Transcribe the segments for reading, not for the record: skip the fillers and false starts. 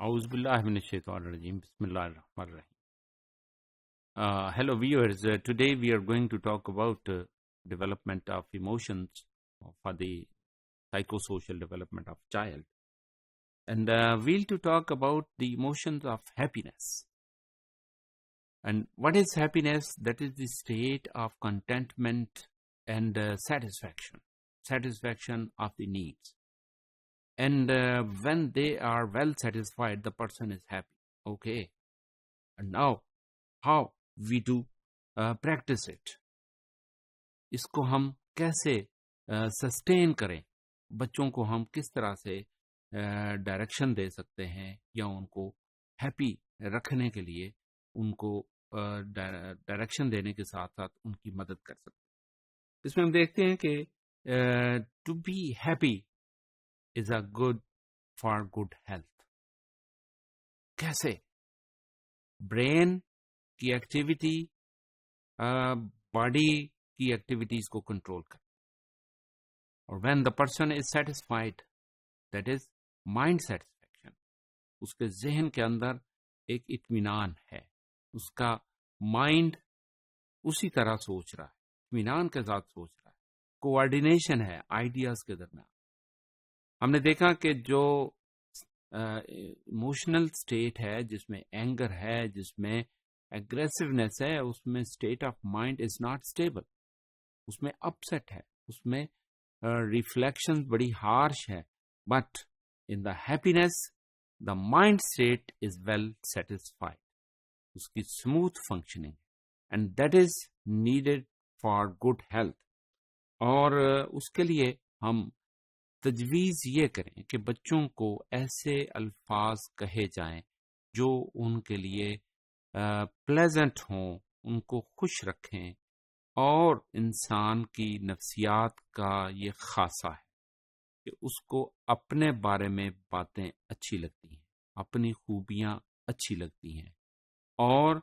اعوذ باللہ من الشیطان الرجیم بسم اللہ الرحمن الرحیم. Hello viewers, today we are going to talk about development of emotions for the psychosocial development of child, and we'll to talk about the emotions of happiness. And what is happiness? That is the state of contentment and satisfaction of the needs. And when they are well satisfied, the person is happy. Okay. And now, how we do practice it? اس کو ہم کیسے sustain کریں؟ بچوں کو ہم کس طرح سے ڈائریکشن دے سکتے ہیں یا ان کو ہیپی رکھنے کے لیے ان کو ڈائریکشن دینے کے ساتھ ساتھ ان کی مدد کر سکتے ہیں؟ اس میں ہم دیکھتے ہیں کہ to be happy is a good for good health. کیسے؟ برین کی ایکٹیویٹی باڈی کی ایکٹیویٹیز کو کنٹرول کرے. اور when the person is satisfied, that is mind satisfaction, اس کے ذہن کے اندر ایک اطمینان ہے, اس کا مائنڈ اسی طرح سوچ رہا ہے, اطمینان کے ساتھ سوچ رہا ہے, کوآرڈینیشن ہے آئیڈیاز کے درمیان. ہم نے دیکھا کہ جو ایموشنل اسٹیٹ ہے, جس میں اینگر ہے, جس میں ایگریسونیس ہے, اس میں state of mind is not stable, اس میں اپ سیٹ ہے, اس میں ریفلیکشن بڑی ہارش ہے. But in the happiness the mind state is well satisfied, اس کی smooth functioning, and that is needed for good health. اور اس کے لیے ہم تجویز یہ کریں کہ بچوں کو ایسے الفاظ کہے جائیں جو ان کے لیے پلیزنٹ ہوں, ان کو خوش رکھیں. اور انسان کی نفسیات کا یہ خاصہ ہے کہ اس کو اپنے بارے میں باتیں اچھی لگتی ہیں, اپنی خوبیاں اچھی لگتی ہیں, اور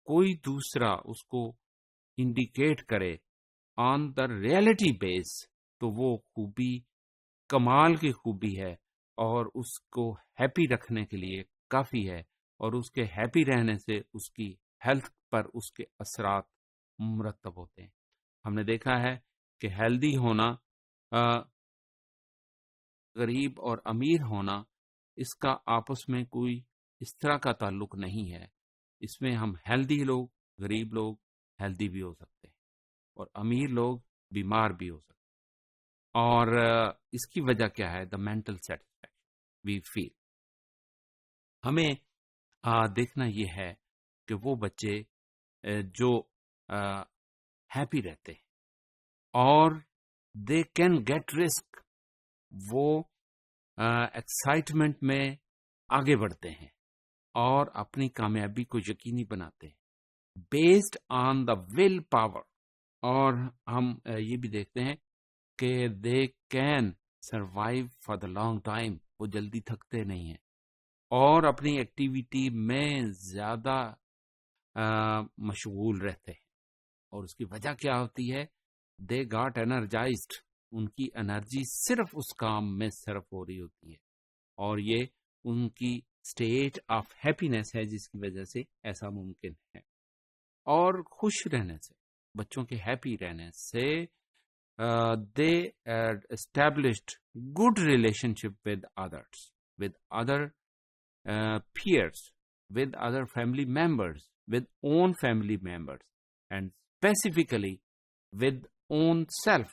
کوئی دوسرا اس کو انڈیکیٹ کرے آن دا ریئلٹی بیس تو وہ خوبی کمال کی خوبی ہے, اور اس کو ہیپی رکھنے کے لیے کافی ہے, اور اس کے ہیپی رہنے سے اس کی ہیلتھ پر اس کے اثرات مرتب ہوتے ہیں. ہم نے دیکھا ہے کہ ہیلدی ہونا, غریب اور امیر ہونا, اس کا آپس میں کوئی اس طرح کا تعلق نہیں ہے. اس میں ہم ہیلدی لوگ, غریب لوگ ہیلدی بھی ہو سکتے ہیں, اور امیر لوگ بیمار بھی ہو سکتے ہیں. اور اس کی وجہ کیا ہے؟ دا مینٹل سیٹسفیکشن وی فیل. ہمیں دیکھنا یہ ہے کہ وہ بچے جو ہیپی رہتے ہیں اور دے کین گیٹ رسک, وہ ایکسائٹمنٹ میں آگے بڑھتے ہیں اور اپنی کامیابی کو یقینی بناتے ہیں based on the will power. اور ہم یہ بھی دیکھتے ہیں کہ they can survive for the long time, وہ جلدی تھکتے نہیں ہیں اور اپنی ایکٹیویٹی میں زیادہ مشغول رہتے ہیں. اور اس کی وجہ کیا ہوتی ہے؟ دے گاٹ انرجائزڈ, ان کی انرجی صرف اس کام میں صرف ہو رہی ہوتی ہے, اور یہ ان کی اسٹیٹ آف ہیپینس ہے جس کی وجہ سے ایسا ممکن ہے. اور خوش رہنے سے, بچوں کے ہیپی رہنے سے, they established good relationship with others, with other peers, with other family members, with own family members, and specifically with own self.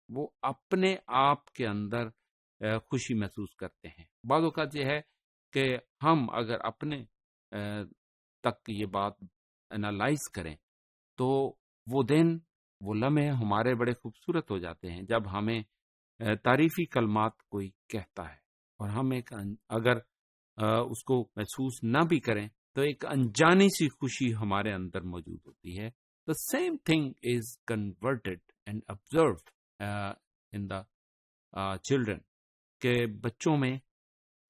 وہ اپنے آپ کے اندر خوشی محسوس کرتے ہیں. بعض اوقات یہ ہے کہ ہم اگر اپنے تک یہ بات انالائز کریں تو وہ دن, وہ لمحے ہمارے بڑے خوبصورت ہو جاتے ہیں جب ہمیں تعریفی کلمات کوئی کہتا ہے, اور ہم ایک اگر اس کو محسوس نہ بھی کریں تو ایک انجانی سی خوشی ہمارے اندر موجود ہوتی ہے. The same thing is converted and observed in the children, کہ بچوں میں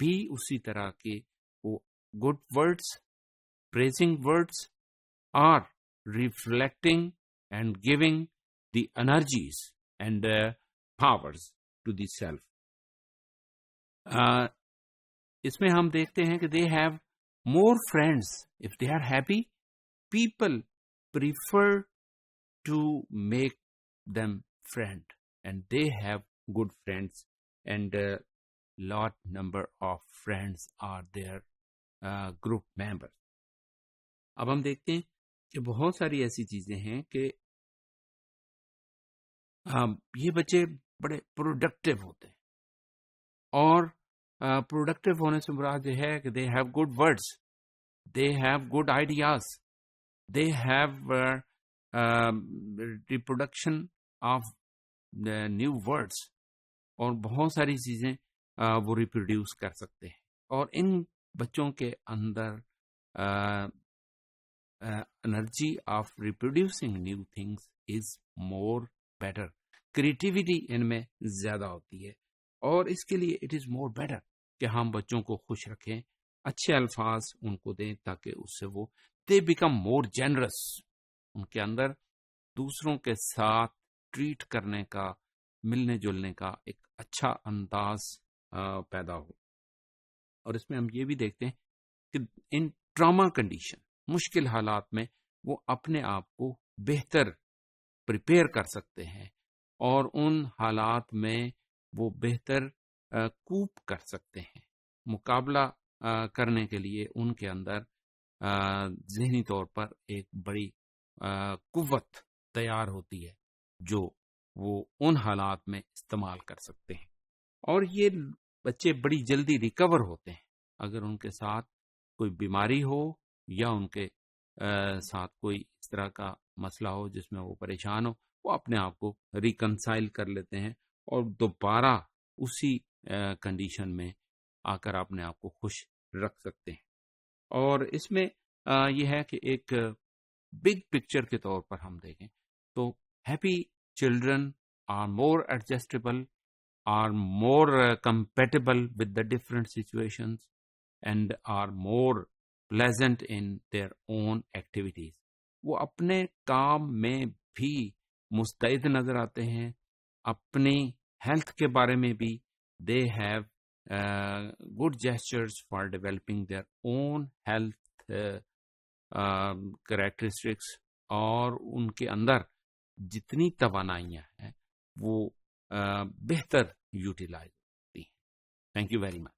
بھی اسی طرح کے وہ good words, praising words are reflecting and giving the energies and powers to the self. اس میں ہم دیکھتے ہیں کہ they have more friends. If they are happy, people prefer to make them friend, and they have good friends, and lot number of friends are their group members. اب ہم دیکھتے ہیں کہ بہت ساری ایسی چیزیں ہیں کہ یہ بچے بڑے پروڈکٹیو ہوتے ہیں, اور پروڈکٹیو ہونے سے مراد یہ ہے کہ they have good words, they have good ideas, they have reproduction of new words, اور بہت ساری چیزیں وہ ریپروڈیوس کر سکتے ہیں. اور ان بچوں کے اندر energy of reproducing new things is more better. Creativity ان میں زیادہ ہوتی ہے, اور اس کے لیے اٹ از مور بیٹر کہ ہم بچوں کو خوش رکھیں, اچھے الفاظ ان کو دیں تاکہ اس سے وہ they become more generous. ان کے اندر دوسروں کے ساتھ ٹریٹ کرنے کا, ملنے جلنے کا ایک اچھا انداز پیدا ہو. اور اس میں ہم یہ بھی دیکھتے ہیں کہ ان ٹراما کنڈیشن, مشکل حالات میں وہ اپنے آپ کو بہتر پریپیئر کر سکتے ہیں, اور ان حالات میں وہ بہتر کوپ کر سکتے ہیں. مقابلہ کرنے کے لیے ان کے اندر ذہنی طور پر ایک بڑی قوت تیار ہوتی ہے جو وہ ان حالات میں استعمال کر سکتے ہیں. اور یہ بچے بڑی جلدی ریکور ہوتے ہیں. اگر ان کے ساتھ کوئی بیماری ہو یا ان کے ساتھ کوئی اس طرح کا مسئلہ ہو جس میں وہ پریشان ہو, وہ اپنے آپ کو ریکنسائل کر لیتے ہیں اور دوبارہ اسی کنڈیشن میں آ کر اپنے آپ کو خوش رکھ سکتے ہیں. اور اس میں یہ ہے کہ ایک بگ پکچر کے طور پر ہم دیکھیں تو happy children are more adjustable, are more compatible with the different situations, and are more pleasant in their own activities. وہ اپنے کام میں بھی مستعد نظر آتے ہیں, اپنی ہیلتھ کے بارے میں بھی they have good gestures for developing their own health characteristics, اور ان کے اندر جتنی توانائیاں ہیں وہ بہتر یوٹیلائز ہوتی ہیں. Thank you very much.